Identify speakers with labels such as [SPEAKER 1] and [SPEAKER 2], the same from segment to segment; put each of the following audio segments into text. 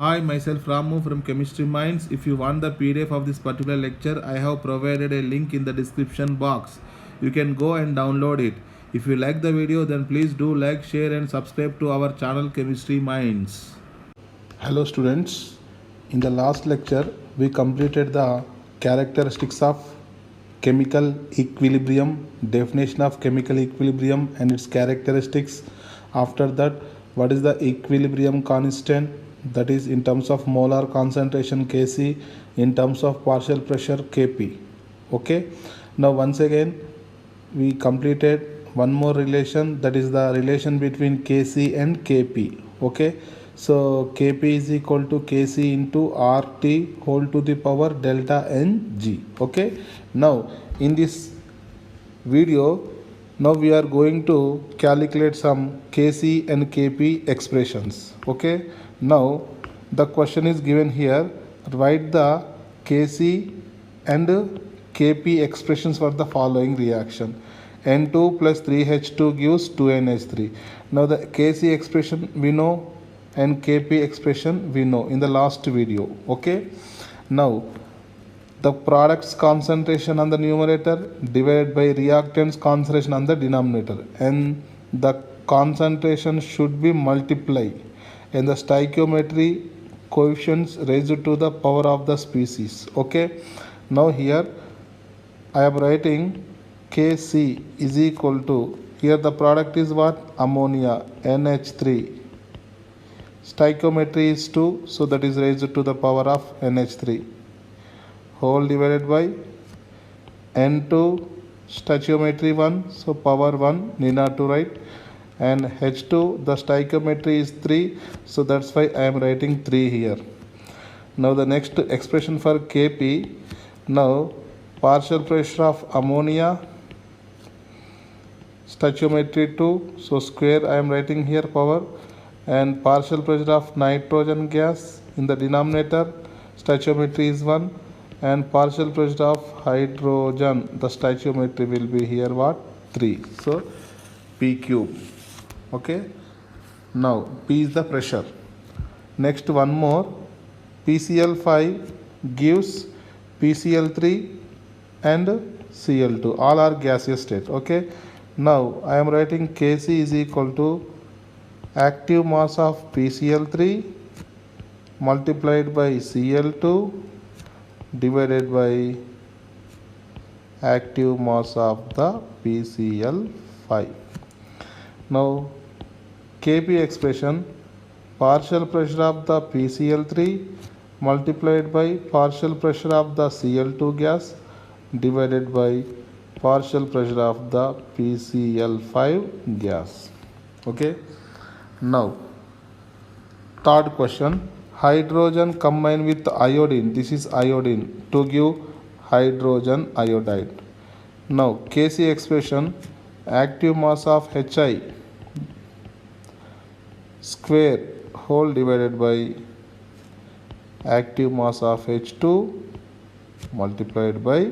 [SPEAKER 1] Hi, myself Ramu from Chemistry Minds. If you want the PDF of this particular lecture, I have provided a link in the description box. You can go and download it. If you like the video, then please do like, share, and subscribe to our channel Chemistry Minds. Hello, students. In the last lecture, we completed the characteristics of chemical equilibrium, definition of chemical equilibrium and its characteristics. After that, what is the equilibrium constant, that is in terms of molar concentration Kc, in terms of partial pressure Kp. Okay, now once again we completed one more relation, that is the relation between Kc and Kp. Okay, so Kp is equal to Kc into RT whole to the power delta Ng. Okay, now in this video, now we are going to calculate some Kc and Kp expressions. Okay, now the question is given here, write the Kc and Kp expressions for the following reaction. N2 plus 3H2 gives 2NH3. Now the Kc expression we know and Kp expression we know in the last video. Okay, now the product's concentration on the numerator divided by reactant's concentration on the denominator, and the concentration should be multiplied and the stoichiometry coefficients raised to the power of the species. Okay, now here I am writing Kc is equal to, here the product is what, ammonia NH3, stoichiometry is 2, so that is raised to the power of NH3 whole divided by N2 stoichiometry 1, so power 1 need not to write, and H2 the stoichiometry is 3, so that's why I am writing 3 here. Now the next expression for Kp, now partial pressure of ammonia stoichiometry 2, so square I am writing here power, and partial pressure of nitrogen gas in the denominator stoichiometry is 1, and partial pressure of hydrogen, the stoichiometry will be here what, 3, so P cube. Okay, now P is the pressure. Next one more, PCl5 gives PCl3 and Cl2, all are gaseous state. Okay, now I am writing Kc is equal to active mass of PCl3 multiplied by Cl2 divided by active mass of the PCl5. Now Kp expression, partial pressure of the PCl3 multiplied by partial pressure of the Cl2 gas divided by partial pressure of the PCl5 gas. Okay, now third question, hydrogen combined with iodine, this is iodine, to give hydrogen iodide. Now Kc expression, active mass of Hi square whole divided by active mass of H2 multiplied by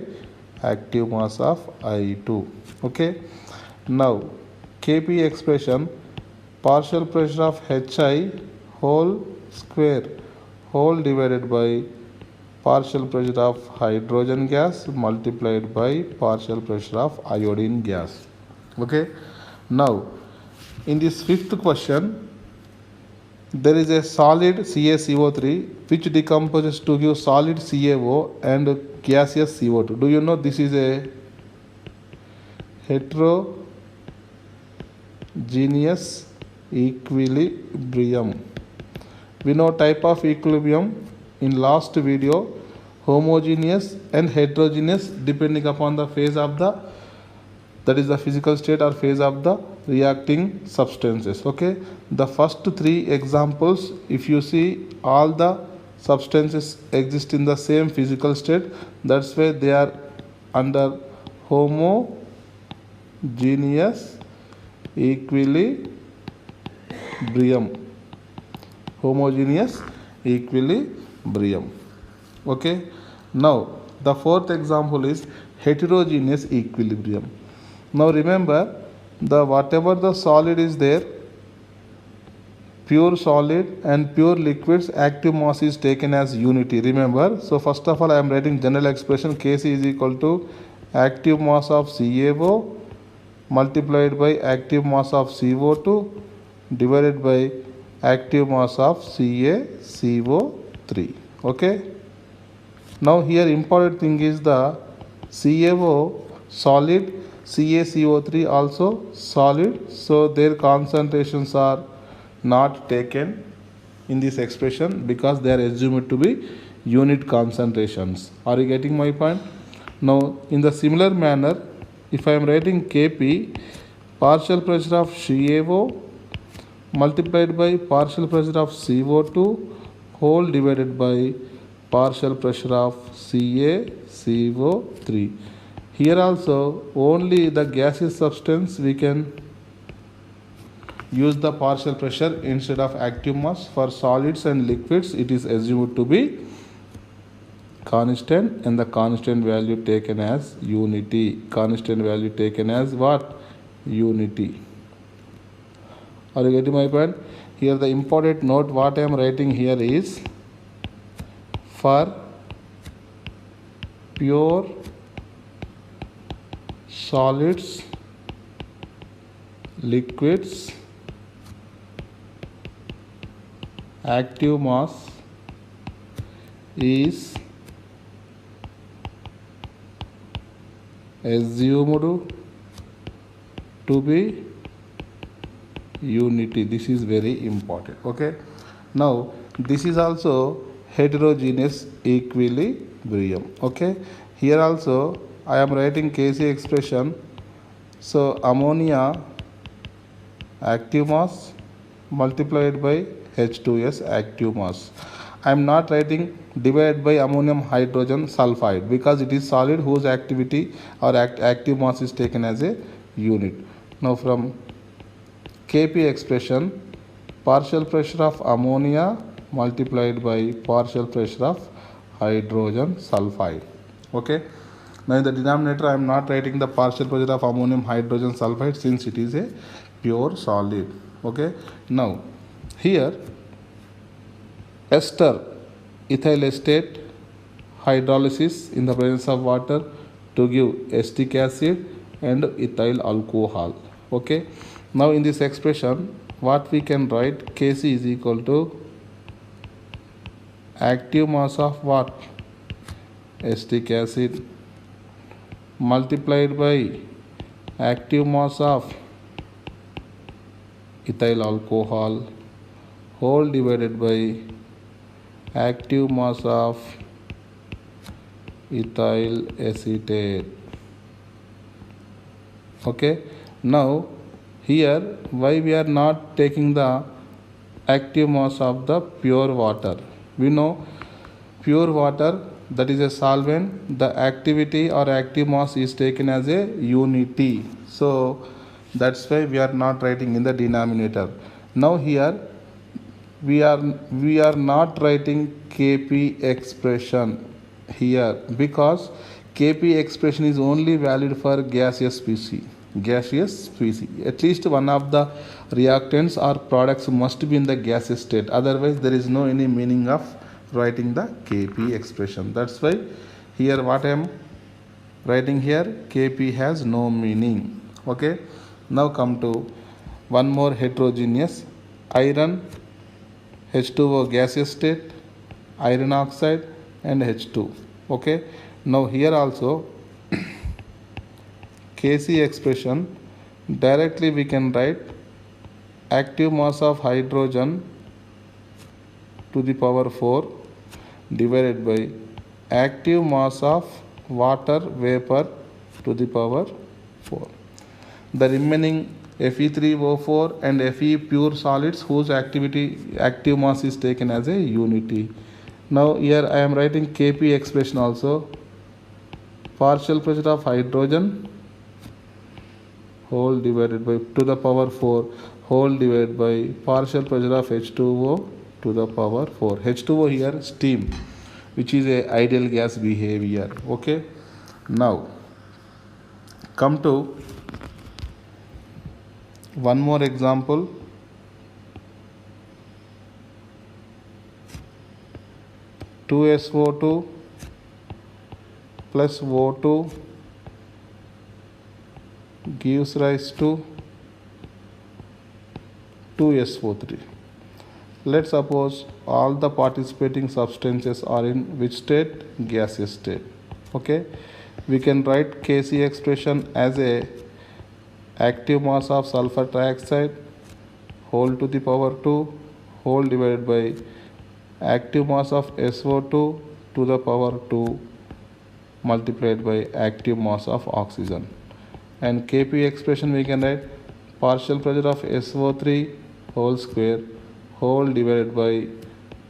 [SPEAKER 1] active mass of I2. Okay, now Kp expression, partial pressure of Hi whole square whole divided by partial pressure of hydrogen gas multiplied by partial pressure of iodine gas. Okay, now in this fifth question, there is a solid CaCO3 which decomposes to give solid CaO and gaseous CO2. Do you know this is a heterogeneous equilibrium? We know type of equilibrium in last video, homogeneous and heterogeneous depending upon the phase of the, that is the physical state or phase of the reacting substances. Okay, the first three examples, if you see, all the substances exist in the same physical state, that's why they are under homogeneous equilibrium. Homogeneous equilibrium. Okay, now the fourth example is heterogeneous equilibrium. Now remember, the whatever the solid is there, pure solid and pure liquids active mass is taken as unity, remember. So first of all I am writing general expression Kc is equal to active mass of CaO multiplied by active mass of CO2 divided by active mass of CaCO3. Okay. Now here important thing is the CaO solid, CaCO3 also solid, so their concentrations are not taken in this expression because they are assumed to be unit concentrations. Are you getting my point? Now in the similar manner, if I am writing Kp, partial pressure of CaO multiplied by partial pressure of CO2 whole divided by partial pressure of CaCO3. Here also only the gaseous substance we can use the partial pressure instead of active mass. For solids and liquids it is assumed to be constant and the constant value taken as unity. Constant value taken as what? Unity. Are you getting my point? Here the important note what I am writing here is for pure solids, liquids, active mass is assumed to be unity. This is very important. Okay. Now this is also heterogeneous equilibrium. Okay. Here also I am writing Kc expression. So ammonia active mass multiplied by H2S active mass. I am not writing divided by ammonium hydrogen sulfide because it is solid whose activity or active mass is taken as a unit. Now from Kp expression, partial pressure of ammonia multiplied by partial pressure of hydrogen sulfide. Okay. Now in the denominator I am not writing the partial pressure of ammonium hydrogen sulfide since it is a pure solid. Okay. Now here ester ethyl acetate hydrolysis in the presence of water to give acetic acid and ethyl alcohol. Okay. Now in this expression what we can write, Kc is equal to active mass of what? Acetic acid multiplied by active mass of ethyl alcohol whole divided by active mass of ethyl acetate. Okay. Now here why we are not taking the active mass of the pure water? We know pure water, that is a solvent, the activity or active mass is taken as a unity. So that's why we are not writing in the denominator. Now here we are not writing Kp expression here because Kp expression is only valid for gaseous species. At least one of the reactants or products must be in the gaseous state, otherwise there is no any meaning of writing the Kp expression. That's why here what I am writing here, Kp has no meaning. Okay. Now come to one more heterogeneous, iron H2O gaseous state, iron oxide and H2. Okay. Now here also Kc expression directly we can write active mass of hydrogen to the power 4 divided by active mass of water vapor to the power 4. The remaining Fe3O4 and Fe pure solids whose active mass is taken as a unity. Now here I am writing Kp expression also, partial pressure of hydrogen whole divided by to the power 4 whole divided by partial pressure of H2O to the power 4. H2O here steam, which is a ideal gas behavior. Okay. Now come to one more example. 2SO2 plus O2 gives rise to 2SO3. Let's suppose all the participating substances are in which state? Gaseous state. Okay, we can write Kc expression as a active mass of sulfur trioxide whole to the power 2 whole divided by active mass of SO2 to the power 2 multiplied by active mass of oxygen. And Kp expression we can write partial pressure of SO3 whole square whole divided by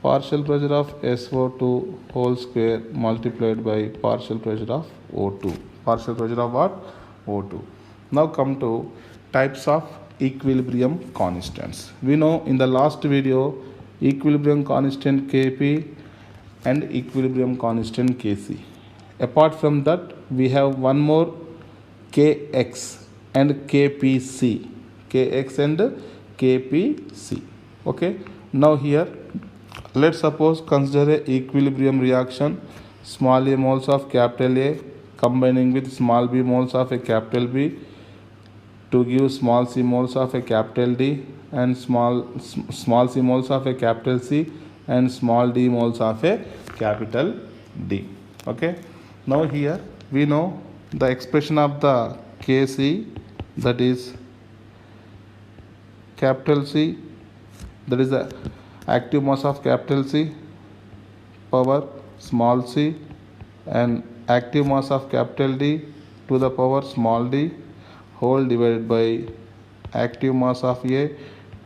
[SPEAKER 1] partial pressure of SO2 whole square multiplied by partial pressure of O2. Partial pressure of what? O2. Now come to types of equilibrium constants. We know in the last video equilibrium constant Kp and equilibrium constant Kc. Apart from that, we have one more Kx and Kpc. Kx and Kpc. Okay. Now here, let's suppose consider a equilibrium reaction. Small a moles of capital A combining with small b moles of a capital B to give small c moles of a capital D and small c moles of a capital C and small d moles of a capital D. Okay. Now here we know the expression of the Kc, that is capital C, that is the active mass of capital C power small c, and active mass of capital D to the power small d whole divided by active mass of A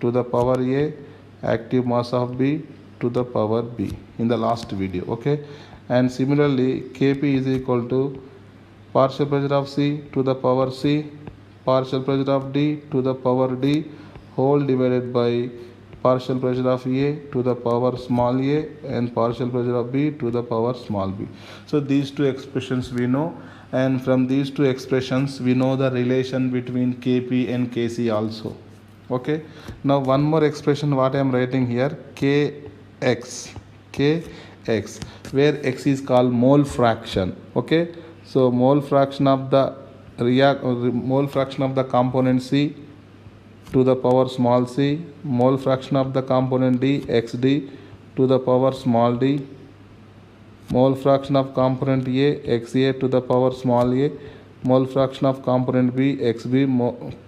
[SPEAKER 1] to the power A, active mass of B to the power B in the last video. Okay. And similarly Kp is equal to partial pressure of C to the power C, partial pressure of D to the power D whole divided by partial pressure of A to the power small a and partial pressure of B to the power small b. So these two expressions we know, and from these two expressions we know the relation between Kp and Kc also. Okay. Now one more expression what I am writing here, Kx, where x is called mole fraction. Okay. So mole fraction of the component C to the power small c, mole fraction of the component D, xd to the power small d, mole fraction of component A, xa to the power small a, mole fraction of component B, xb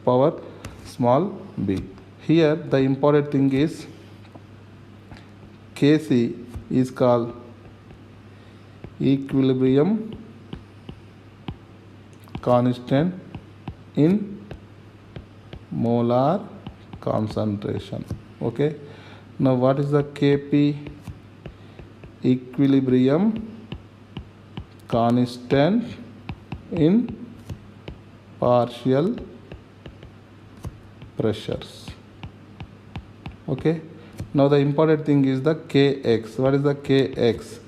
[SPEAKER 1] power small b. Here the important thing is Kc is called equilibrium constant in molar concentration. Okay. Now what is the Kp equilibrium constant in partial pressures? Okay. Now the important thing is the Kx. What is the Kx?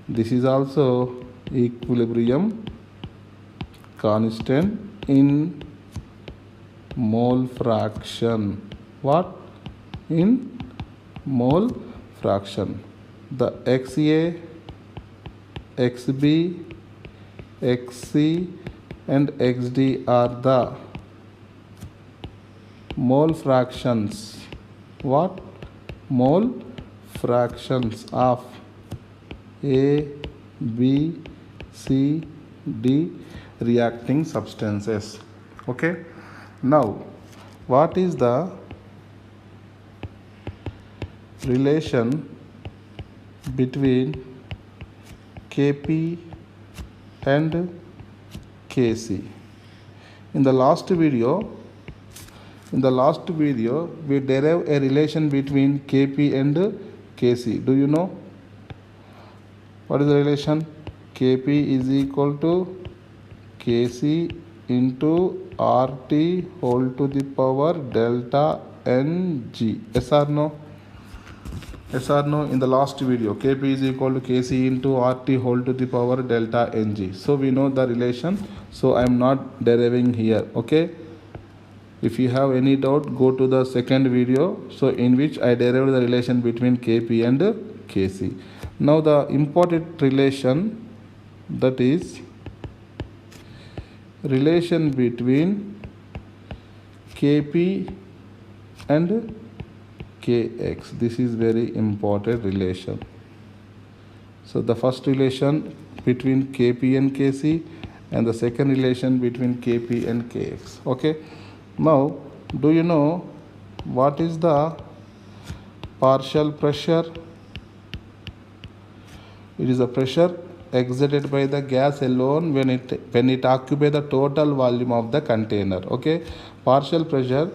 [SPEAKER 1] This is also equilibrium constant in mole fraction. What? In mole fraction. The xa, xb, xc and xd are the mole fractions. What? Mole fractions of A, B, C, D reacting substances. Okay. Now what is the relation between Kp and Kc? In the last video we derive a relation between Kp and Kc. Do you know what is the relation? Kp is equal to Kc into RT whole to the power delta Ng. Yes or no? Yes or no? In the last video, Kp is equal to Kc into RT whole to the power delta Ng. So we know the relation. So I am not deriving here. Okay. If you have any doubt, go to the second video, so in which I derived the relation between Kp and Kc. Now the important relation, that is relation between Kp and Kx. This is very important relation. So the first relation between Kp and Kc, and the second relation between Kp and Kx. Okay. Now, do you know what is the partial pressure? It is a pressure exerted by the gas alone when it occupies the total volume of the container. Okay. Partial pressure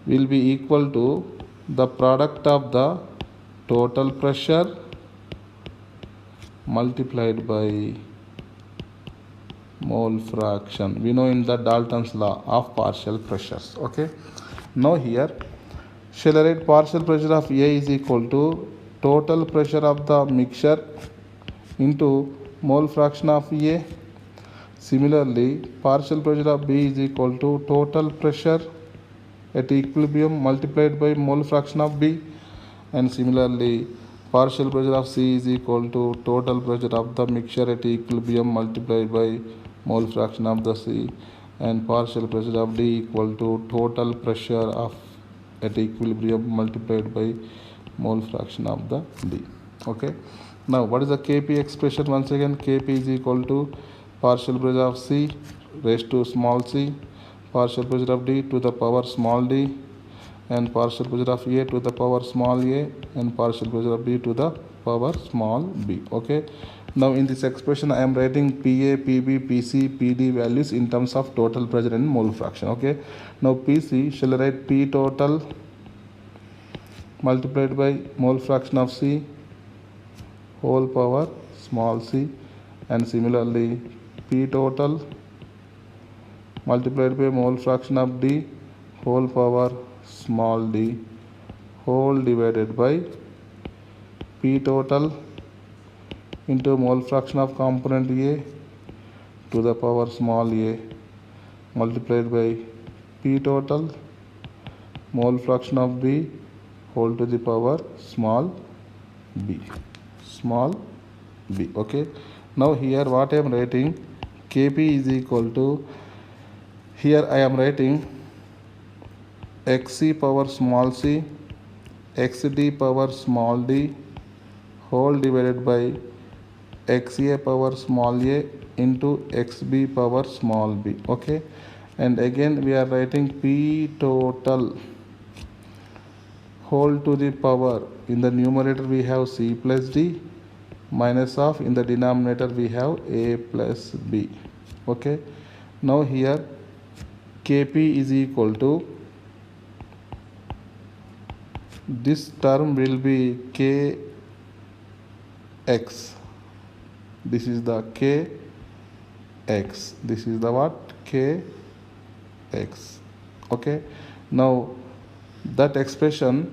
[SPEAKER 1] will be equal to the product of the total pressure multiplied by mole fraction. We know in the Dalton's law of partial pressures. Okay. Now here, shall I write partial pressure of A is equal to total pressure of the mixture into mole fraction of A. Similarly, partial pressure of B is equal to total pressure at equilibrium multiplied by mole fraction of B. And similarly, partial pressure of C is equal to total pressure of the mixture at equilibrium multiplied by mole fraction of the C. And partial pressure of D equal to total pressure of at equilibrium multiplied by mole fraction of the D. Okay. Now, what is the Kp expression? Once again, Kp is equal to partial pressure of C raised to small c, partial pressure of D to the power small d, and partial pressure of A to the power small a, and partial pressure of B to the power small b. Okay. Now, in this expression, I am writing Pa, Pb, Pc, Pd values in terms of total pressure and mole fraction. Okay. Now, Pc, shall I write P total multiplied by mole fraction of C whole power small c, and similarly P total multiplied by mole fraction of D whole power small d whole divided by P total into mole fraction of component A to the power small a multiplied by P total mole fraction of B whole to the power small b. Okay. Now here what I am writing, Kp is equal to, here I am writing xc power small c xd power small d whole divided by xa power small a into xb power small b. Okay. And again we are writing P total whole to the power, in the numerator we have c plus d, minus of, in the denominator we have a plus b. Okay. Now here Kp is equal to, this term will be Kx. This is the Kx. This is the what? Kx. Okay. Now that expression,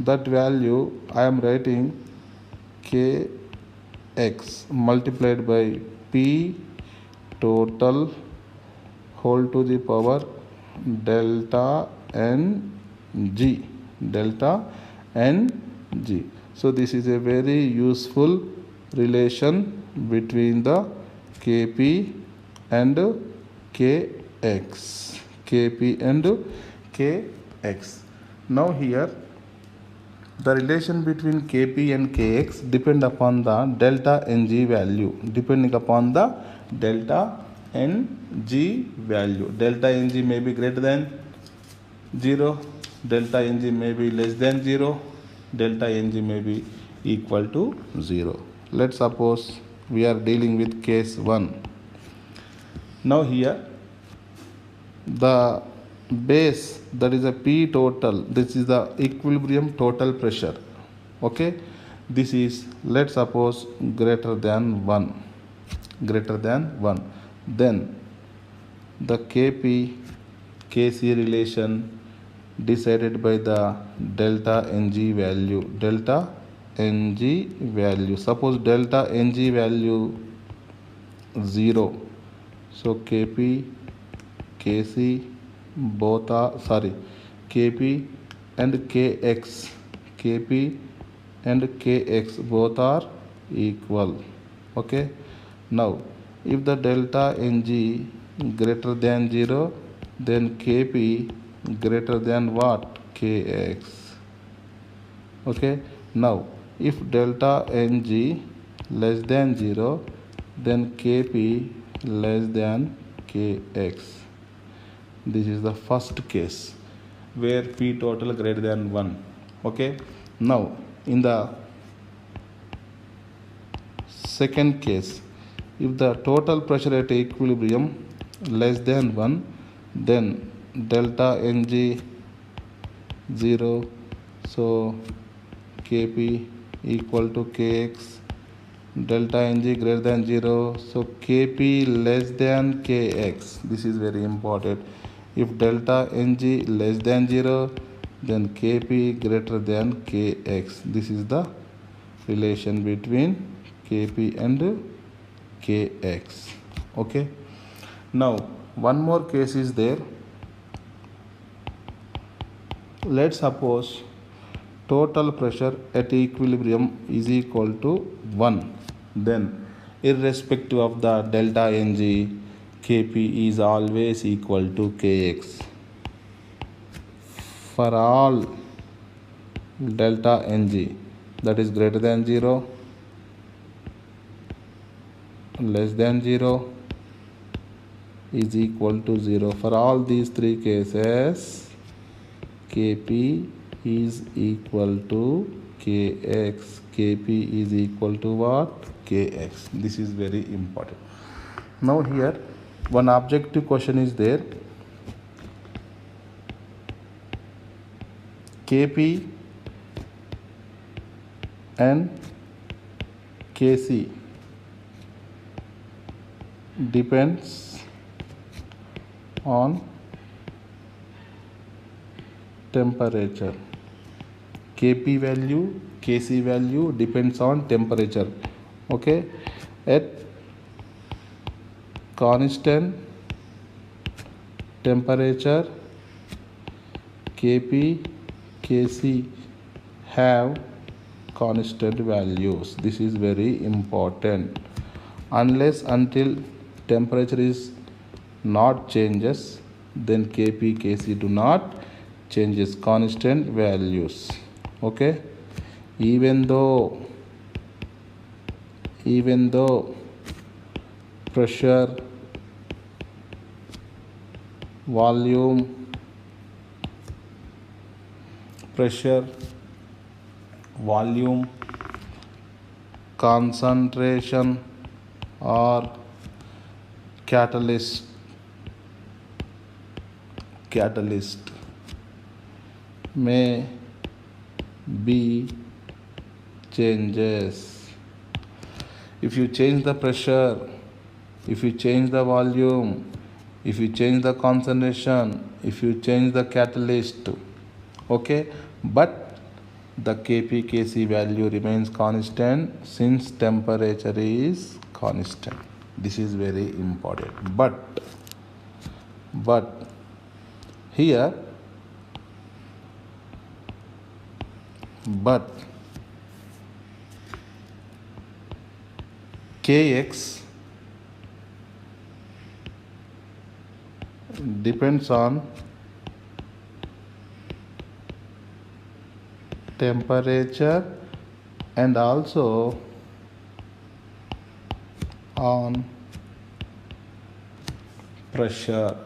[SPEAKER 1] that value I am writing Kx multiplied by P total whole to the power delta n g. So this is a very useful relation between the Kp and Kx. Kp and Kx. Now here the relation between Kp and Kx depend upon the delta Ng value. Depending upon the delta Ng value. Delta Ng may be greater than 0. Delta Ng may be less than 0. Delta Ng may be equal to 0. Let's suppose we are dealing with case 1. Now here the base, that is a P total, this is the equilibrium total pressure. Okay. This is, let's suppose, greater than 1. Then the Kp Kc relation decided by the delta Ng value. Suppose delta Ng value 0. So Kp Kc both are, Kp and Kx and Kx both are equal. Okay. Now, if the delta Ng greater than 0, then Kp greater than what? Kx. Okay. Now, if delta Ng less than 0, then Kp less than Kx. This is the first case where P total greater than 1. Okay. Now, in the second case, if the total pressure at equilibrium less than 1, then delta Ng 0, so Kp equal to Kx. Delta Ng greater than 0, so Kp less than Kx. This is very important. If delta Ng less than 0, then Kp greater than Kx. This is the relation between Kp and Kx. Okay. Now, one more case is there. Let's suppose total pressure at equilibrium is equal to 1. Then, irrespective of the delta Ng, Kp is always equal to Kx. For all delta Ng that is greater than 0, less than 0, is equal to 0. For all these three cases, Kp is equal to Kx. Kp is equal to what? Kx. This is very important. Now here one objective question is there. Kp and Kc depends on temperature. Kp value, Kc value depends on temperature. Okay. At constant temperature, Kp, Kc have constant values. This is very important. Unless until temperature is not changes, then Kp, Kc do not changes, constant values. Okay. Even though pressure, volume, concentration or catalyst may be changes. If you change the pressure, if you change the volume, if you change the concentration, if you change the catalyst, okay, but the Kp, Kc value remains constant since temperature is constant. This is very important. But here, Kx depends on temperature and also on pressure.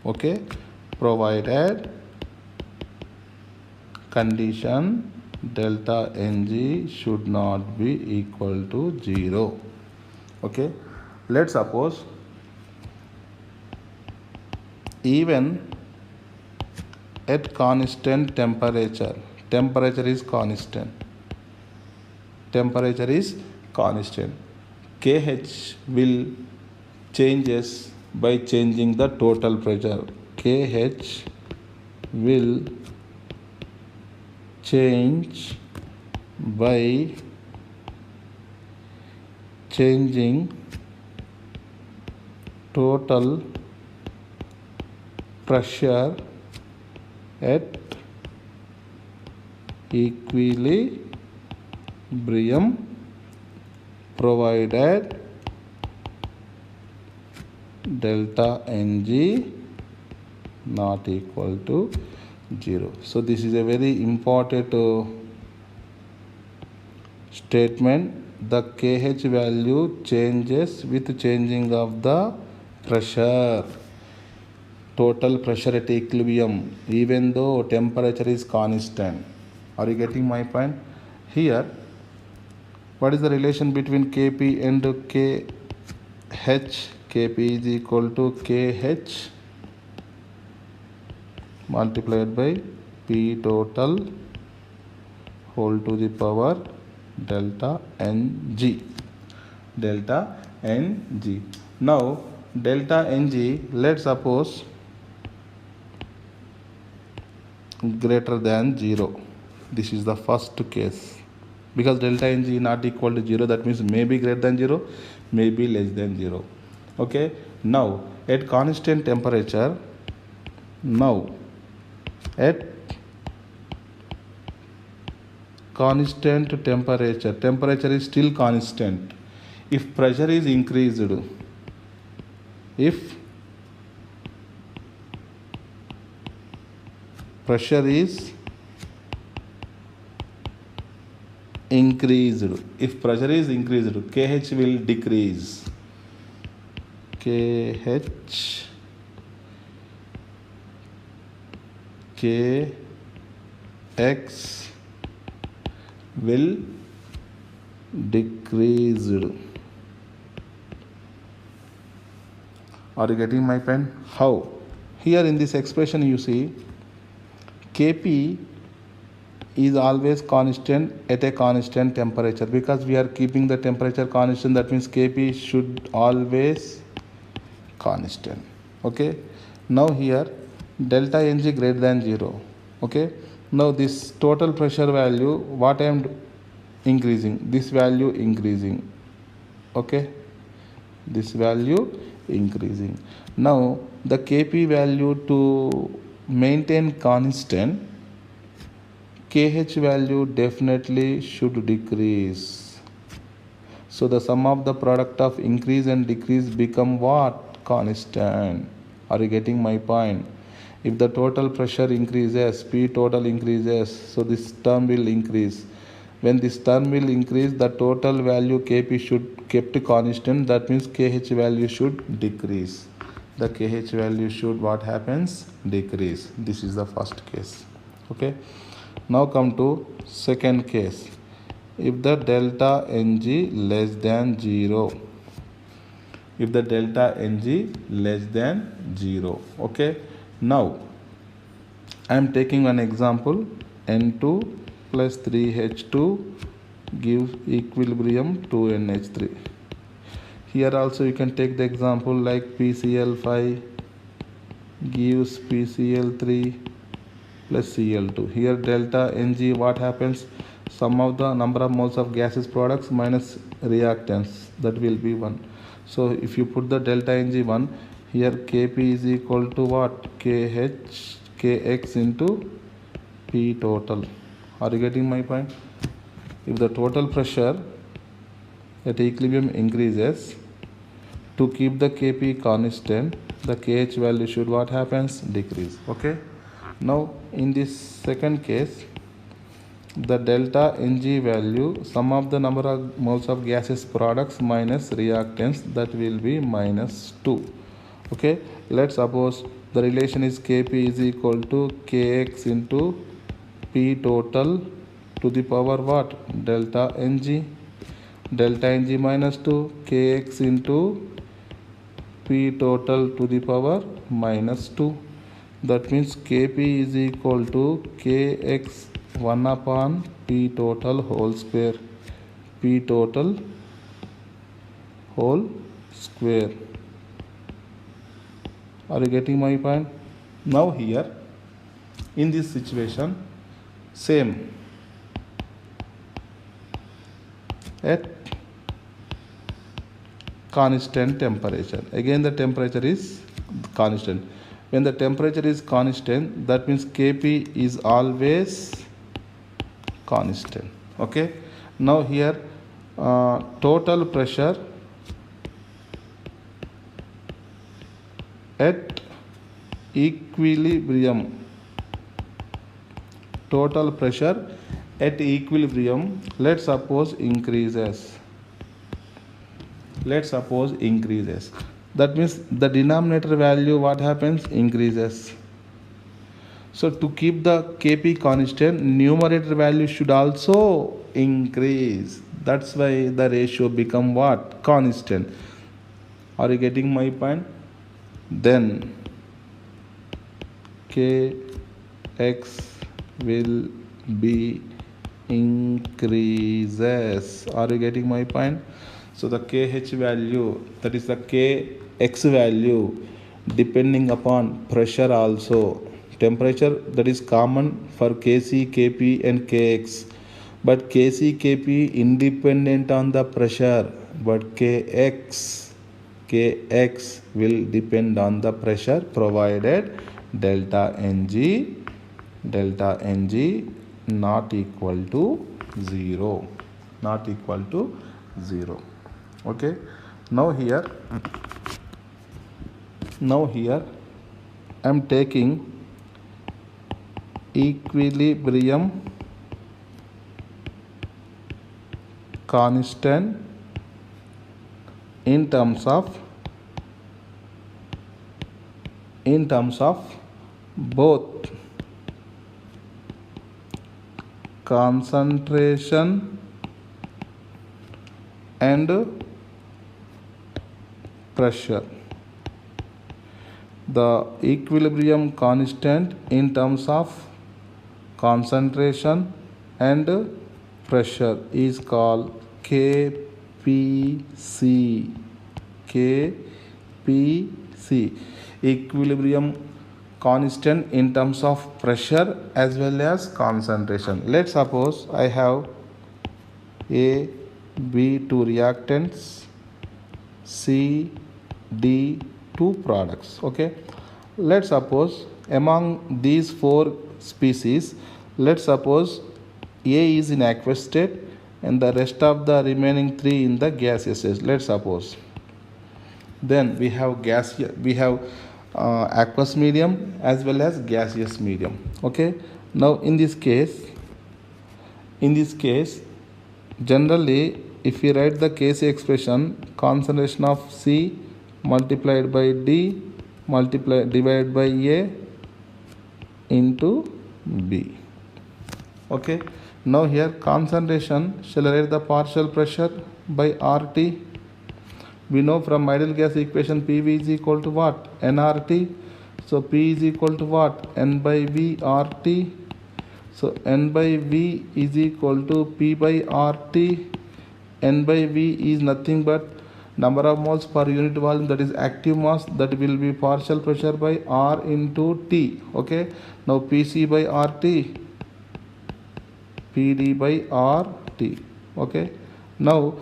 [SPEAKER 1] Okay, provided condition delta Ng should not be equal to 0. Okay, let's suppose even at constant temperature is constant, Kh will changes by changing the total pressure. Kh will change by changing total pressure at equilibrium provided delta Ng not equal to 0. So this is a very important statement. The KH value changes with changing of the pressure, total pressure at equilibrium, even though temperature is constant. Are you getting my point? Here, what is the relation between Kp and KH? Kp is equal to KH multiplied by P total whole to the power delta Ng. Delta Ng. Now delta Ng, let's suppose greater than 0. This is the first case. Because delta Ng not equal to 0, that means maybe greater than 0, maybe less than 0. Okay. Now at constant temperature, temperature is still constant. If pressure is increased, if pressure is increased, KH will decrease. Kx will decrease. Are you getting my pen? How? Here in this expression you see Kp is always constant at a constant temperature, because we are keeping the temperature constant. That means Kp should always constant. Okay. Now here delta Ng greater than 0. Okay. Now this total pressure value, what I am increasing, this value increasing. Okay. This value increasing. Now the Kp value to maintain constant, KH value definitely should decrease. So the sum of the product of increase and decrease become what? Constant. Are you getting my point? If the total pressure increases, P total increases, so this term will increase. When this term will increase, the total value Kp should kept constant. That means KH value should decrease. The KH value should what happens? Decrease. This is the first case. Okay. Now come to second case. If the delta Ng less than 0. If the delta Ng less than 0. Okay. Now I am taking an example. N2 plus 3H2 gives equilibrium 2NH3. Here also you can take the example like PCl5 gives PCl3 plus Cl2. Here delta Ng, what happens? Sum of the number of moles of gaseous products minus reactants, that will be 1. So if you put the delta Ng 1, here Kp is equal to what? Kx into P total. Are you getting my point? If the total pressure at equilibrium increases, to keep the Kp constant, the KH value should what happens? Decrease. Okay. Now in this second case, the delta Ng value, sum of the number of moles of gaseous products minus reactants, that will be minus 2. Okay. Let's suppose the relation is Kp is equal to Kx into P total to the power what? Delta Ng. Delta Ng minus 2, Kx into P total to the power minus 2. That means Kp is equal to Kx 1 upon P total whole square. P total whole square. Are you getting my point? Now here in this situation, same at constant temperature. Again the temperature is constant. When the temperature is constant, that means Kp is always constant. Okay, now here total pressure at equilibrium, total pressure at equilibrium, let's suppose increases, that means the denominator value what happens, increases. So to keep the Kp constant, numerator value should also increase. That's why the ratio become what, constant. Are you getting my point? Then Kx will be increases. Are you getting my point? So the Kh value, that is the Kx value, depending upon pressure also. Temperature, that is common for Kc, Kp and Kx, but Kc, Kp independent on the pressure, but Kx will depend on the pressure provided delta Ng not equal to 0, okay. Now here I am taking equilibrium constant in terms of both concentration and pressure. The equilibrium constant in terms of concentration and pressure is called Kpc. Equilibrium constant in terms of pressure as well as concentration. Let's suppose I have A, B two reactants, C, D two products. Okay, let's suppose among these four species, let's suppose A is in aqueous state and the rest of the remaining three in the gaseous state, let's suppose. Then we have aqueous medium as well as gaseous medium. Okay, now in this case generally if we write the Kc expression, concentration of C multiplied by D divided by A into B. Okay, now here concentration shall write the partial pressure by RT. We know from ideal gas equation PV is equal to what, nRT. So P is equal to what, N by V RT. So N by V is equal to P by RT. N by V is nothing but number of moles per unit volume, that is active mass, that will be partial pressure by R into T. Okay, now Pc by RT, Pd by RT. Okay, now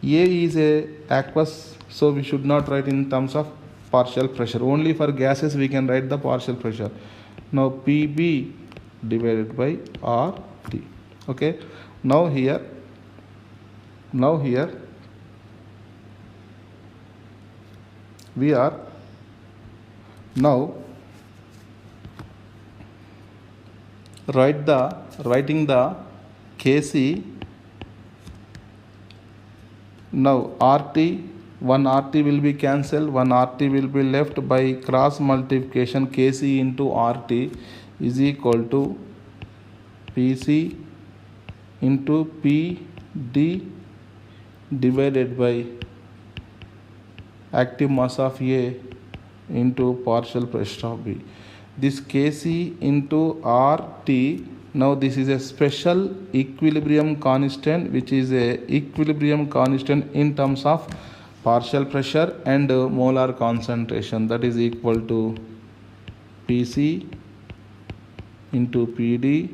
[SPEAKER 1] A is a aqueous, so we should not write in terms of partial pressure. Only for gases we can write the partial pressure. Now Pb divided by RT. Okay, now here we are now writing the Kc. Now RT, one RT will be cancelled, one RT will be left. By cross multiplication, Kc into RT is equal to Pc into Pd divided by active mass of A into partial pressure of B. This Kc into RT, now this is a special equilibrium constant, which is a equilibrium constant in terms of partial pressure and molar concentration, that is equal to Pc into Pd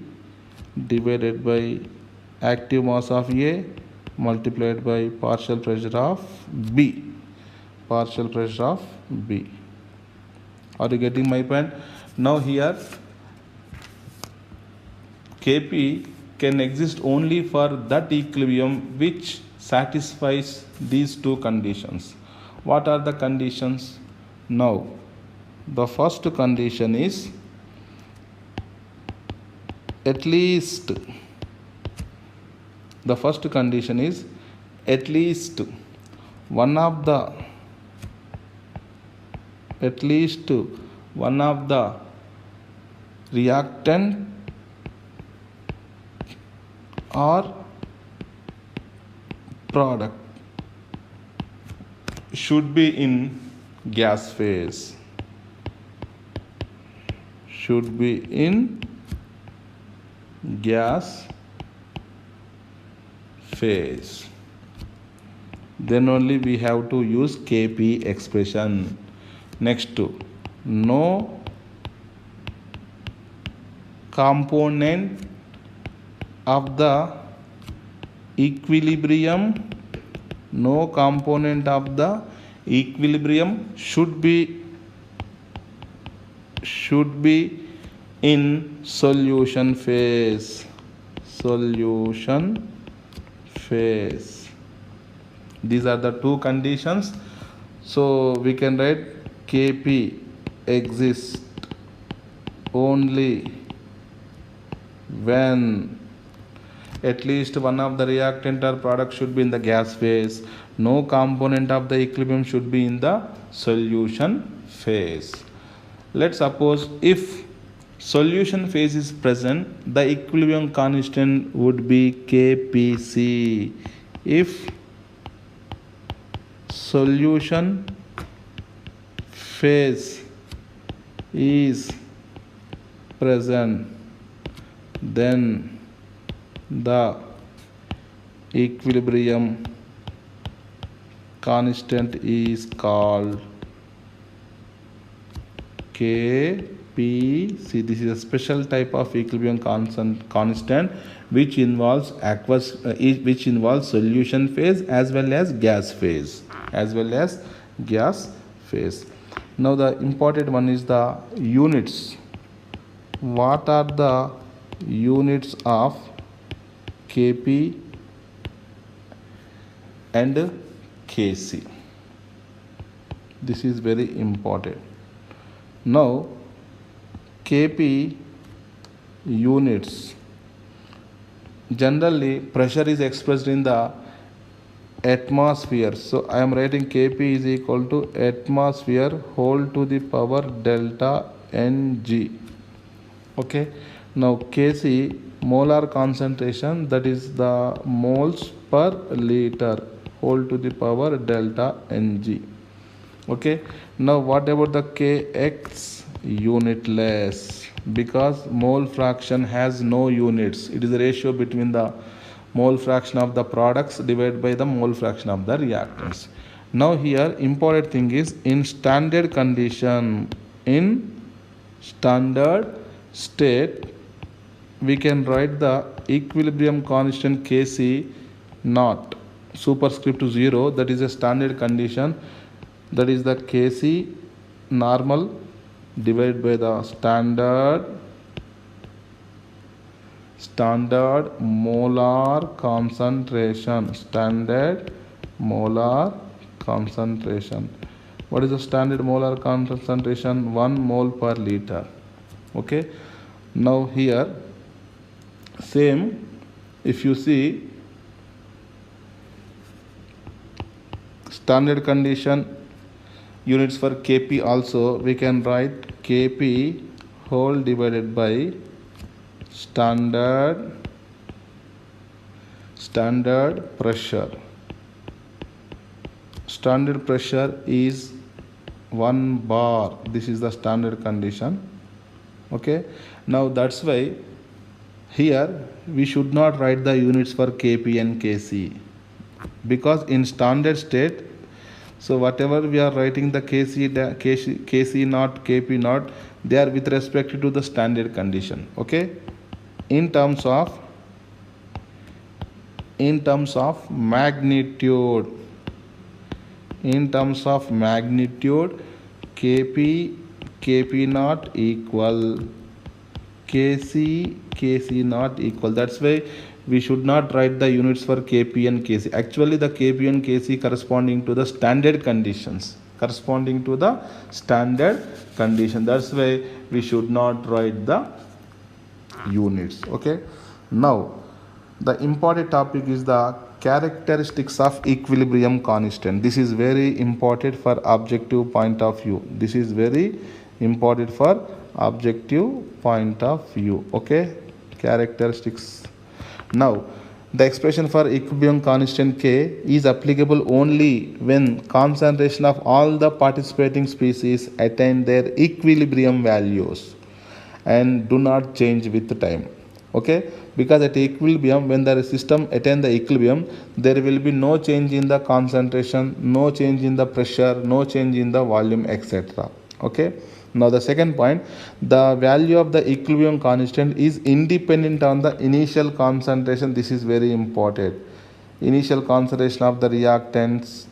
[SPEAKER 1] divided by active mass of A multiplied by partial pressure of B. Are you getting my point? Now here Kp can exist only for that equilibrium which satisfies these two conditions. What are the conditions? Now, the first condition is at least one of the reactant or product should be in gas phase. Then only we have to use Kp expression. Next, no component of the equilibrium should be in solution phase. These are the two conditions. So we can write Kp exists only when at least one of the reactant or product should be in the gas phase. No component of the equilibrium should be in the solution phase. Let's suppose if solution phase is present, the equilibrium constant would be Kpc. If solution phase is present, then the equilibrium constant is called Kpc. This is a special type of equilibrium constant which involves solution phase as well as gas phase. Now the important one is the units. What are the units of Kp and Kc? This is very important. Now Kp units, generally pressure is expressed in the atmosphere. So I am writing Kp is equal to atmosphere whole to the power delta Ng. Okay. Now Kc, molar concentration, that is the moles per liter whole to the power delta Ng. Okay. Now what about the Kx? Unitless, because mole fraction has no units. It is the ratio between the mole fraction of the products divided by the mole fraction of the reactants. Now here important thing is, in standard condition, in standard state, we can write the equilibrium constant Kc naught superscript to 0. That is a standard condition. That is the Kc normal divided by the standard molar concentration. What is the standard molar concentration? 1 mole per liter. Okay. Now here same, if you see standard condition units for Kp also, we can write Kp whole divided by standard pressure. Standard pressure is 1 bar. This is the standard condition. Okay. Now that's why here we should not write the units for Kp and Kc, because in standard state, so whatever we are writing the Kc naught, Kp naught, they are with respect to the standard condition. Okay. In terms of magnitude, Kp naught equal Kc not equal. That's why we should not write the units for Kp and Kc. Actually the Kp and Kc corresponding to the standard conditions. That's why we should not write the units. Okay, now the important topic is the characteristics of equilibrium constant. This is very important for objective point of view. Okay, characteristics. Now the expression for equilibrium constant K is applicable only when concentration of all the participating species attain their equilibrium values and do not change with time. Okay, because at equilibrium, when the system attain the equilibrium, there will be no change in the concentration, no change in the pressure, no change in the volume, etc. Okay, now the second point, the value of the equilibrium constant is independent on the initial concentration. This is very important. Initial concentration of the reactants,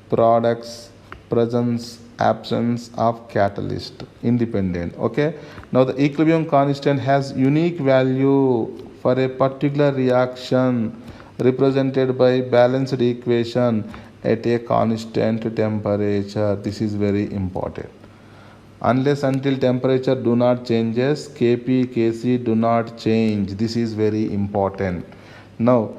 [SPEAKER 1] products, presence, absence of catalyst, independent. Okay, now the equilibrium constant has unique value for a particular reaction represented by balanced equation at a constant temperature. This is very important. Unless until temperature do not changes, Kp, Kc do not change. This is very important. Now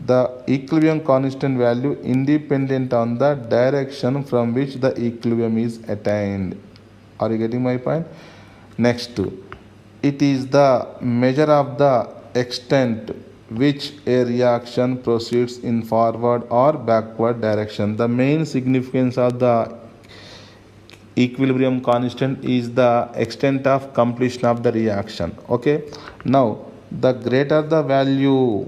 [SPEAKER 1] the equilibrium constant value independent on the direction from which the equilibrium is attained. Are you getting my point? Next, it is the measure of the extent which a reaction proceeds in forward or backward direction. The main significance of the equilibrium constant is the extent of completion of the reaction. Okay, now the greater the value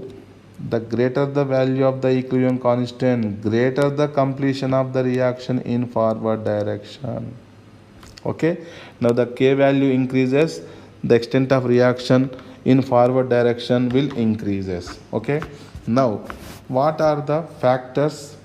[SPEAKER 1] of the equilibrium constant, greater the completion of the reaction in forward direction. Okay, now the K value increases, the extent of reaction in forward direction will increases. Okay, now what are the factors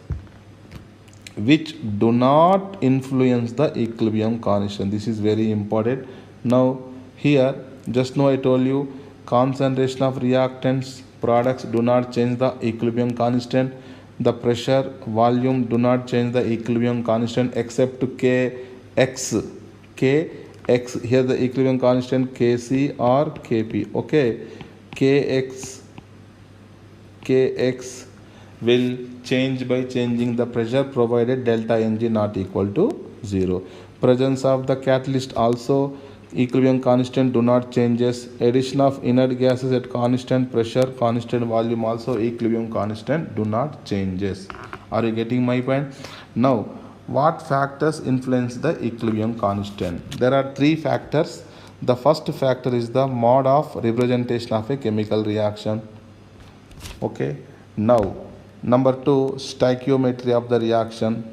[SPEAKER 1] which do not influence the equilibrium constant? This is very important. Now here, just now I told you, concentration of reactants, products do not change the equilibrium constant. The pressure, volume do not change the equilibrium constant except Kx. Here the equilibrium constant Kc or Kp. Okay, Kx will change by changing the pressure provided delta Ng not equal to 0. Presence of the catalyst also equilibrium constant do not changes. Addition of inert gases at constant pressure, constant volume also equilibrium constant do not changes. Are you getting my point? Now what factors influence the equilibrium constant? There are three factors. The first factor is the mode of representation of a chemical reaction. Okay, now number 2, stoichiometry of the reaction.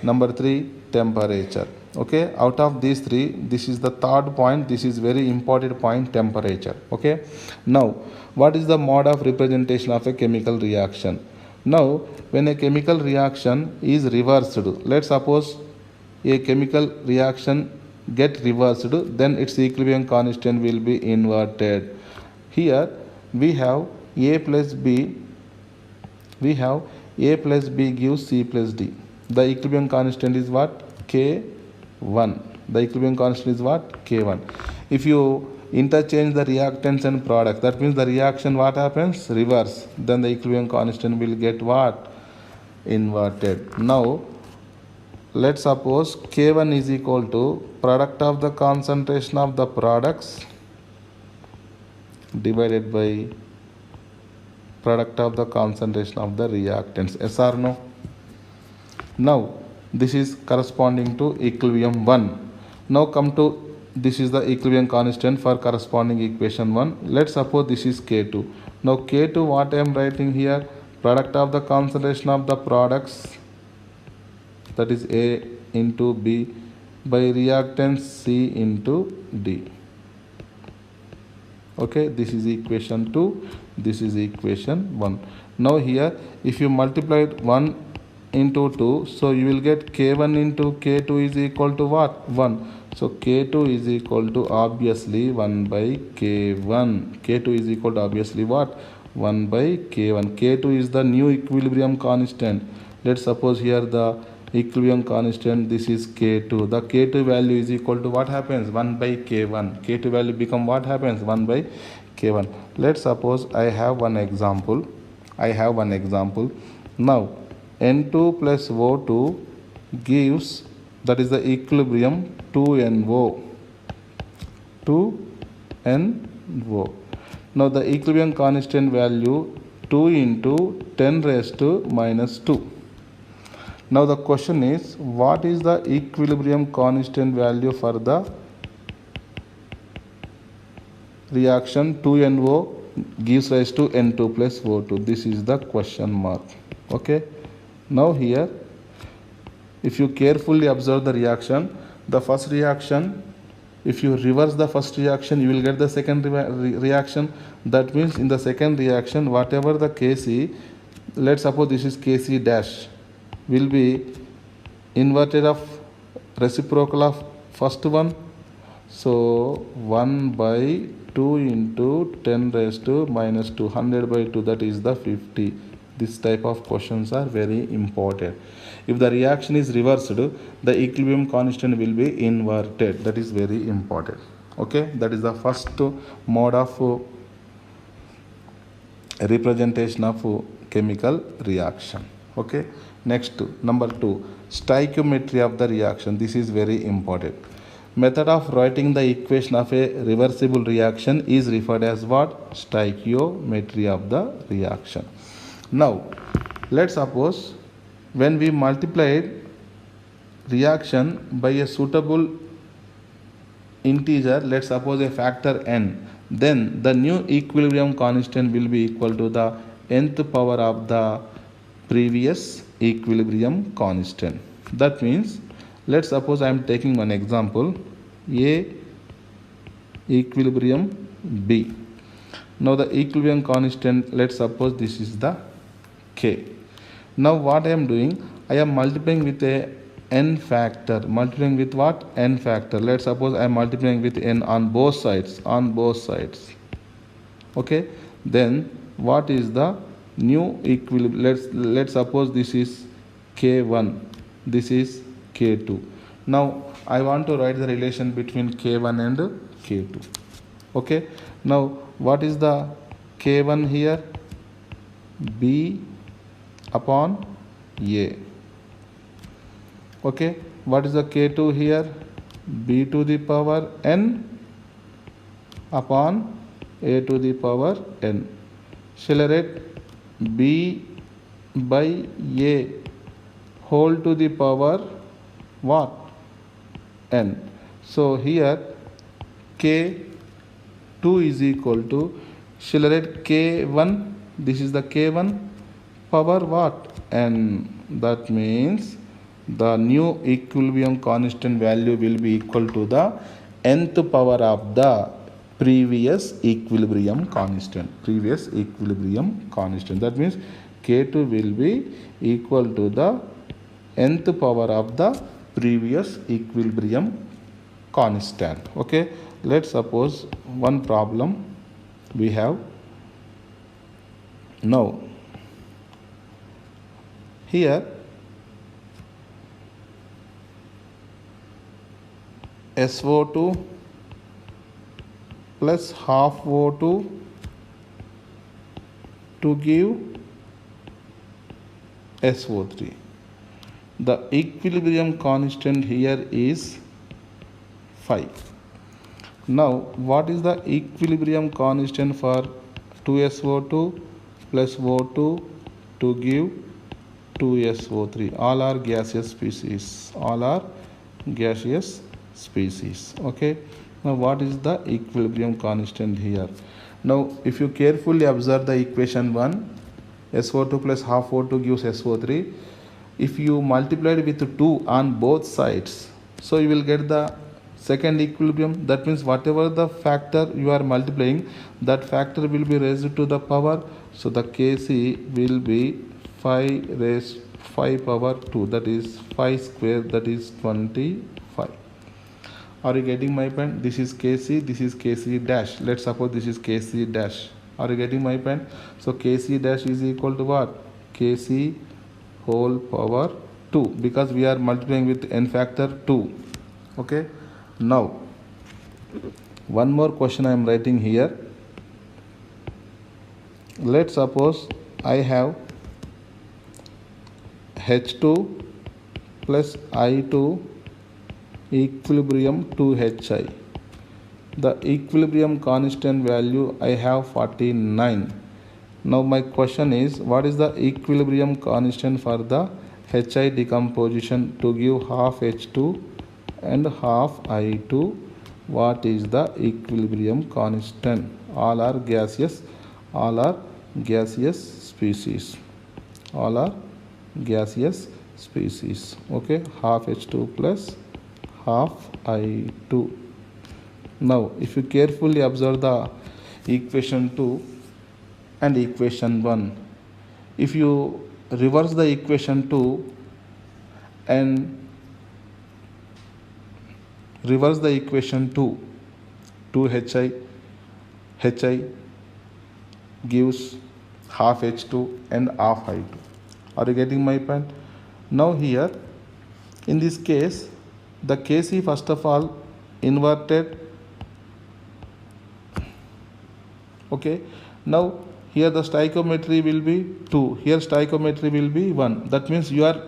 [SPEAKER 1] Number 3, temperature. Okay, out of these three, this is the third point. This is very important point, temperature. Okay, now what is the mode of representation of a chemical reaction? Now when a chemical reaction is reversed, let's suppose a chemical reaction get reversed, then its equilibrium constant will be inverted. Here we have A plus B gives C plus D. The equilibrium constant is what? K1. The equilibrium constant is what? K1. If you interchange the reactants and products, that means the reaction what happens? Reverse. Then the equilibrium constant will get what? Inverted. Now let's suppose K1 is equal to product of the concentration of the products divided by product of the concentration of the reactants. Yes or no? Now this is corresponding to equilibrium 1. Now come to, this is the equilibrium constant for corresponding equation 1. Let's suppose this is K2. Now K2, what I am writing here? Product of the concentration of the products, that is A into B, by reactants C into D. Okay, this is equation 2, this is equation 1. Now here if you multiply 1 into 2, so you will get K1 into K2 is equal to what? 1. So K2 is equal to obviously 1 by K1. K2 is equal to obviously what? 1 by K1. K2 is the new equilibrium constant. Let's suppose here the equilibrium constant, this is K2. The K2 value is equal to what happens? 1 by K1. K2 value become what happens? 1 by K1. Let's suppose I have one example. Now N2 plus O2 gives, that is the equilibrium, 2NO. Now the equilibrium constant value 2 into 10 raised to minus 2. Now the question is, what is the equilibrium constant value for the reaction 2NO gives rise to N2 plus O2? This is the question mark. Okay. Now here, if you carefully observe the reaction, the first reaction, if you reverse the first reaction, you will get the second reaction. That means in the second reaction, whatever the Kc, let's suppose this is Kc dash, will be inverted of reciprocal of first one. So 1 by 2 into 10 raised to minus 2, 100 by 2, that is the 50. This type of questions are very important. If the reaction is reversed, the equilibrium constant will be inverted. That is very important. Okay, that is the first mode of representation of chemical reaction. Okay, next, number 2, stoichiometry of the reaction. This is very important. Method of writing the equation of a reversible reaction is referred as what? Stoichiometry of the reaction. Now, let's suppose when we multiplied reaction by a suitable integer, let's suppose a factor n, then the new equilibrium constant will be equal to the nth power of the previous equilibrium constant. That means, let's suppose I am taking one example, A equilibrium B. Now the equilibrium constant, let's suppose this is the K. Now what I am doing, I am multiplying with a n factor. Multiplying with what? N factor. Let's suppose I am multiplying with n on both sides. Okay. Then what is the new equilibrium? Let's suppose this is K1. This is K2. Now I want to write the relation between K1 and K2. Okay. Now what is the K1 here? B upon A. Okay. What is the K2 here? B to the power n upon A to the power n. Shall I write B by A whole to the power what? N. So here K2 is equal to, shall I write K1? This is the K1 power what? N. That means the new equilibrium constant value will be equal to the nth power of the previous equilibrium constant. That means K2 will be equal to the nth power of the previous equilibrium constant. Okay. Let's suppose one problem we have. Now here SO2 plus half O2 to give SO3. The equilibrium constant here is 5. Now what is the equilibrium constant for 2SO2 plus O2 to give 2SO3? All are gaseous species. Okay. Now what is the equilibrium constant here? Now if you carefully observe the equation 1, SO2 plus half O2 gives SO3. If you multiply it with 2 on both sides, so you will get the second equilibrium. That means whatever the factor you are multiplying, that factor will be raised to the power. So the Kc will be 5 raised 5 power 2, that is 5 square, that is 25. Are you getting my point? This is Kc, this is Kc dash. Let's suppose this is Kc dash. Are you getting my point? So Kc dash is equal to what? Kc whole power 2, because we are multiplying with n factor 2. Okay. Now one more question I am writing here. Let's suppose I have H2 plus I2 equilibrium to Hi. The equilibrium constant value I have 49. Now my question is, what is the equilibrium constant for the Hi decomposition to give half H2 and half I2? What is the equilibrium constant? All are gaseous species. All are gaseous species. Okay, half H2 plus half I2. Now if you carefully observe the equation 2 and equation 1, if you reverse the equation 2 and reverse the equation 2 Hi gives half H2 and half I2. Are you getting my point? Now here in this case, the Kc first of all inverted. Okay, now here the stoichiometry will be 2, here stoichiometry will be 1. That means you are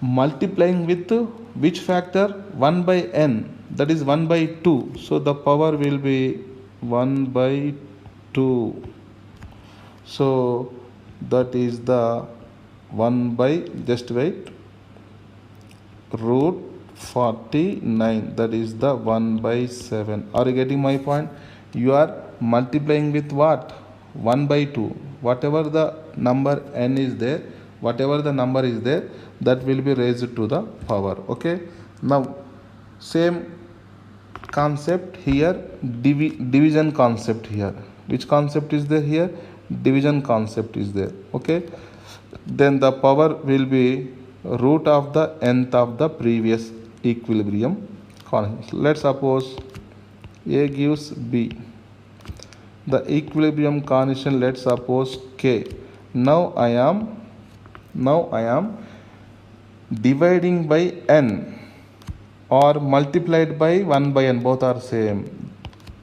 [SPEAKER 1] multiplying with which factor? 1 by n, that is 1 by 2. So the power will be 1 by 2. So that is the 1 by, just wait, root 49, that is the 1 by 7. Are you getting my point? You are multiplying with what? 1 by 2. Whatever the number n is there, whatever the number is there, that will be raised to the power. Okay. Now same concept here, division concept here. Which concept is there here? Division concept is there. Okay. Then the power will be root of the nth of the previous equilibrium constant. Let's suppose A gives B. The equilibrium constant, let's suppose K. Now I am dividing by n or multiplied by 1 by n, both are same.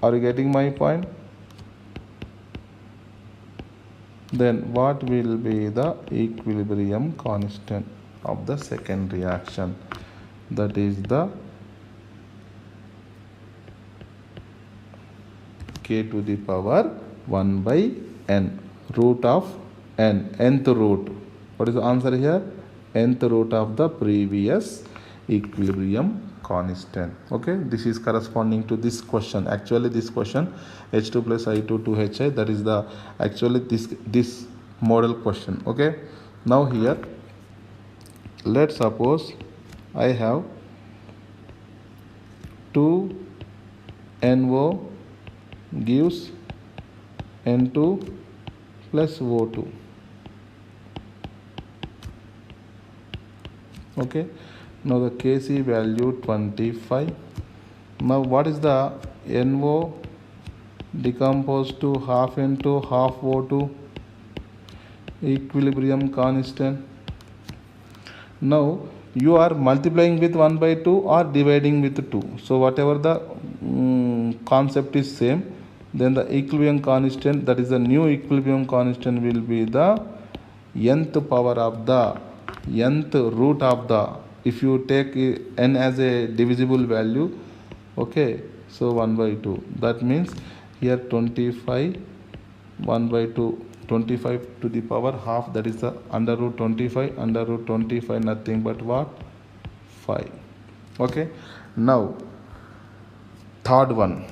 [SPEAKER 1] Are you getting my point? Then what will be the equilibrium constant of the second reaction? That is the K to the power 1 by n, root of n, nth root. What is the answer here? Nth root of the previous equilibrium constant. Okay, this is corresponding to this question. Actually this question, H2 plus I2 to Hi, that is the actually this model question. Okay, now here let's suppose I have 2NO gives N2 plus O2. Okay, now the Kc value 25. Now what is the NO decomposed to half N2 half O2 equilibrium constant? Now you are multiplying with 1 by 2 or dividing with 2. So whatever the concept is same, then the equilibrium constant, that is the new equilibrium constant, will be the nth power of the nth root of the, if you take n as a divisible value, okay, so 1 by 2. That means here 25, 1 by 2, 25 to the power half, that is the under root 25, nothing but what? 5. Okay, now third one,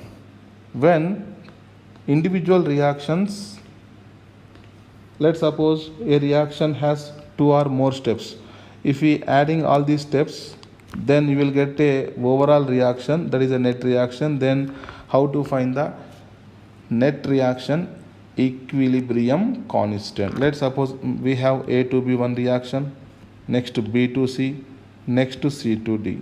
[SPEAKER 1] when individual reactions, let's suppose a reaction has 2 or more steps. If we adding all these steps, then you will get a overall reaction, that is a net reaction. Then how to find the net reaction equilibrium constant? Let's suppose we have A to B one reaction, next to B to C, next to C to D.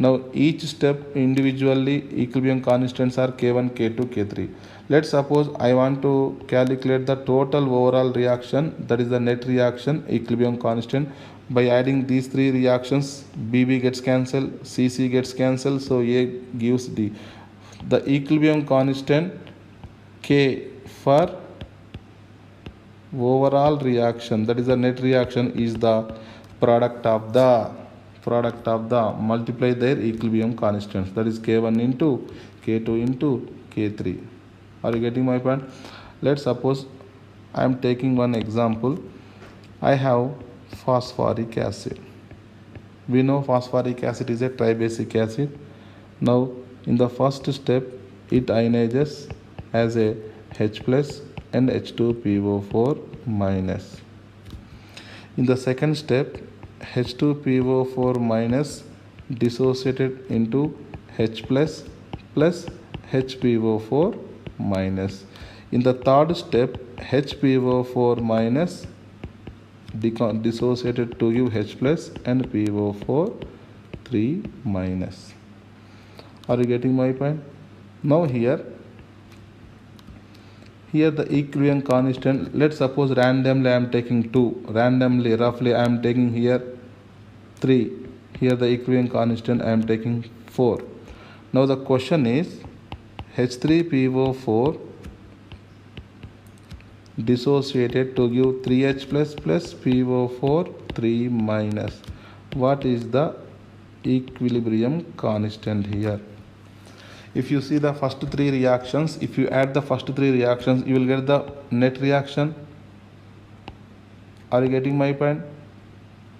[SPEAKER 1] Now each step individually equilibrium constants are K1, K2, K3. Let's suppose I want to calculate the total overall reaction, that is the net reaction equilibrium constant. By adding these three reactions, BB gets cancelled, CC gets cancelled, so A gives D. The equilibrium constant K for overall reaction, that is the net reaction, is the product of the multiply their equilibrium constants, that is K1 into K2 into K3. Are you getting my point? Let's suppose I am taking one example. I have phosphoric acid. We know phosphoric acid is a tribasic acid. Now in the first step it ionizes as a H plus and H2PO4 minus. In the second step H2PO4 minus dissociated into H plus plus HPO4 minus. In the third step HPO4 minus dissociated to give H plus and PO4 3 minus. Are you getting my point? Now here the equilibrium constant, let's suppose randomly I am taking 2, randomly roughly I am taking here 3, here the equilibrium constant I am taking 4. Now the question is H3PO4 dissociated to give 3H plus plus PO4 3 minus. What is the equilibrium constant here? If you see the first three reactions, if you add the first three reactions, you will get the net reaction. Are you getting my point?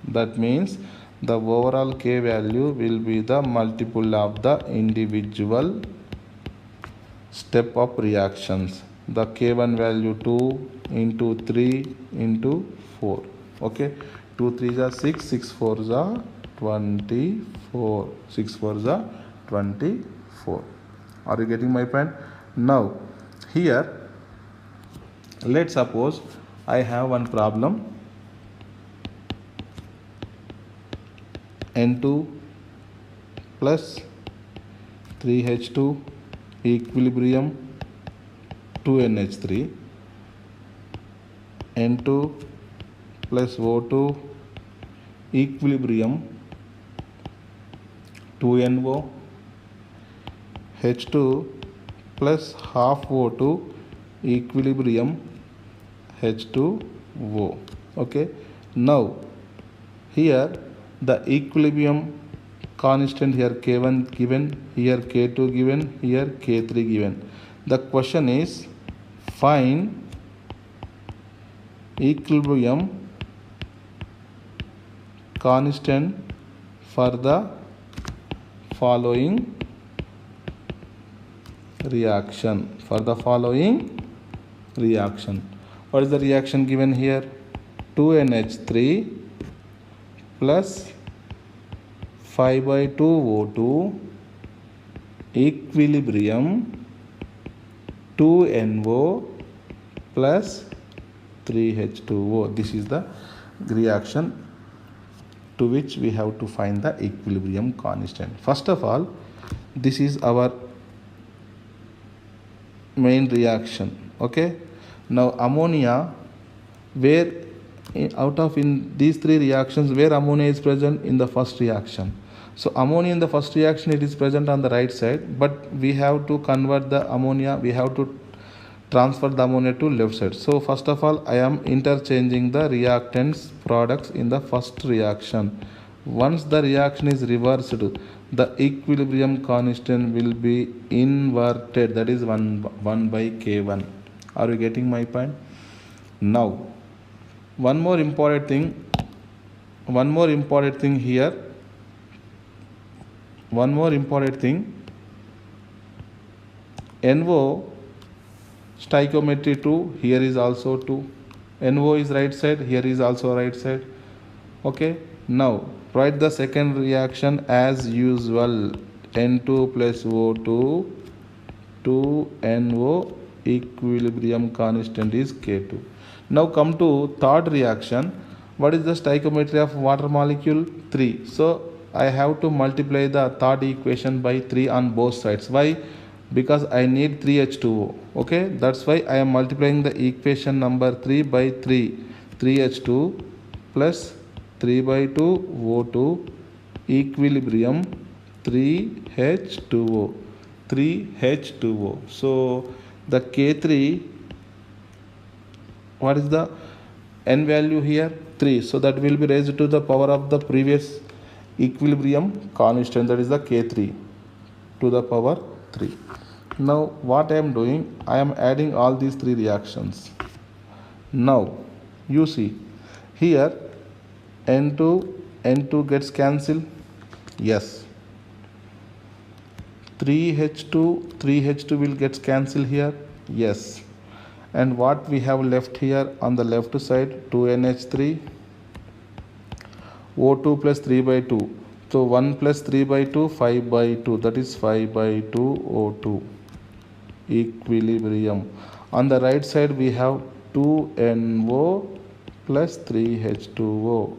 [SPEAKER 1] That means the overall K value will be the multiple of the individual step of reactions. The K1 value 2 into 3 into 4. Okay, 2 3s are 6, 6 4s are 24, 6 4s are 24. Are you getting my point? Now here let's suppose I have one problem. N2 plus 3H2 equilibrium 2NH3, N2 plus O2 equilibrium 2NO, H2 plus half O2 equilibrium H2O. Okay, now here the equilibrium constant, here K1 given, here K2 given, here K3 given. The question is find equilibrium constant for the following reaction. For the following reaction, what is the reaction given here? 2NH3 plus 5/2O2 equilibrium 2NO plus 3H2O. This is the reaction to which we have to find the equilibrium constant. First of all, this is our main reaction. Okay, now ammonia, where out of in these three reactions, where ammonia is present? In the first reaction. So ammonia in the first reaction, it is present on the right side, but we have to convert the ammonia, we have to transfer the ammonia to left side. So first of all I am interchanging the reactants products in the first reaction. Once the reaction is reversed, the equilibrium constant will be inverted, that is 1 by K1. Are you getting my point? Now one more important thing here, NO stoichiometry 2, here is also 2. NO is right side, here is also right side. Okay, now write the second reaction as usual. N2 plus O2 2NO equilibrium constant is K2. Now come to third reaction. What is the stoichiometry of water molecule? 3. So I have to multiply the third equation by 3 on both sides. Why? Because I need 3H2O. Okay, that's why I am multiplying the equation number 3 by 3. 3H2 plus 3 by 2 O2 equilibrium 3H2O. 3H2O. So the K3, what is the n value here? 3. So that will be raised to the power of the previous equilibrium constant, that is the K3 to the power 3. Now what I am doing, I am adding all these three reactions. Now you see here N2 gets cancelled. Yes. 3H2 will get cancelled here. Yes. And what we have left here on the left side, 2NH3, O2 plus 3 by 2. So 1 plus 3 by 2, 5 by 2, that is 5 by 2 O2 equilibrium. On the right side we have 2NO plus 3H2O.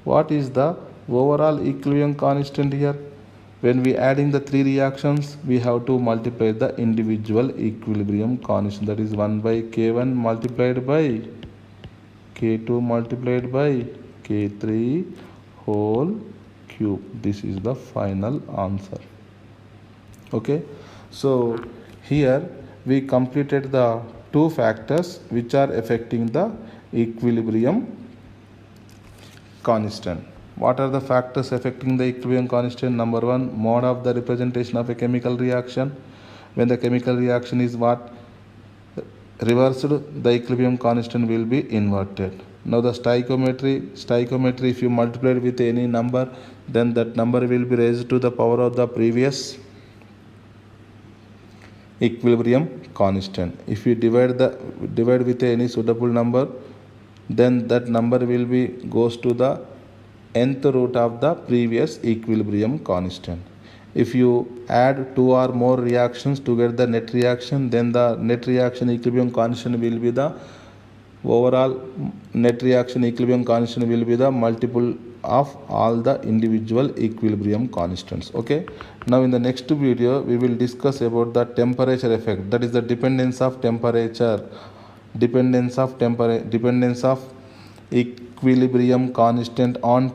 [SPEAKER 1] What is the overall equilibrium constant here? When we adding the three reactions, we have to multiply the individual equilibrium constant, that is 1 by K1 multiplied by K2 multiplied by K3 whole cube. This is the final answer. Okay, so here we completed the two factors which are affecting the equilibrium constant. What are the factors affecting the equilibrium constant? Number one, mode of the representation of a chemical reaction. When the chemical reaction is what? Reversed, the equilibrium constant will be inverted. Now the stoichiometry, if you multiply it with any number, then that number will be raised to the power of the previous equilibrium constant. If you divide with any suitable number, then that number will be goes to the nth root of the previous equilibrium constant. If you add two or more reactions to get the net reaction, then the net reaction equilibrium constant will be the overall net reaction equilibrium constant will be the multiple of all the individual equilibrium constants. Okay, now in the next video we will discuss about the temperature effect, that is the dependence of temperature, dependence of equilibrium constant on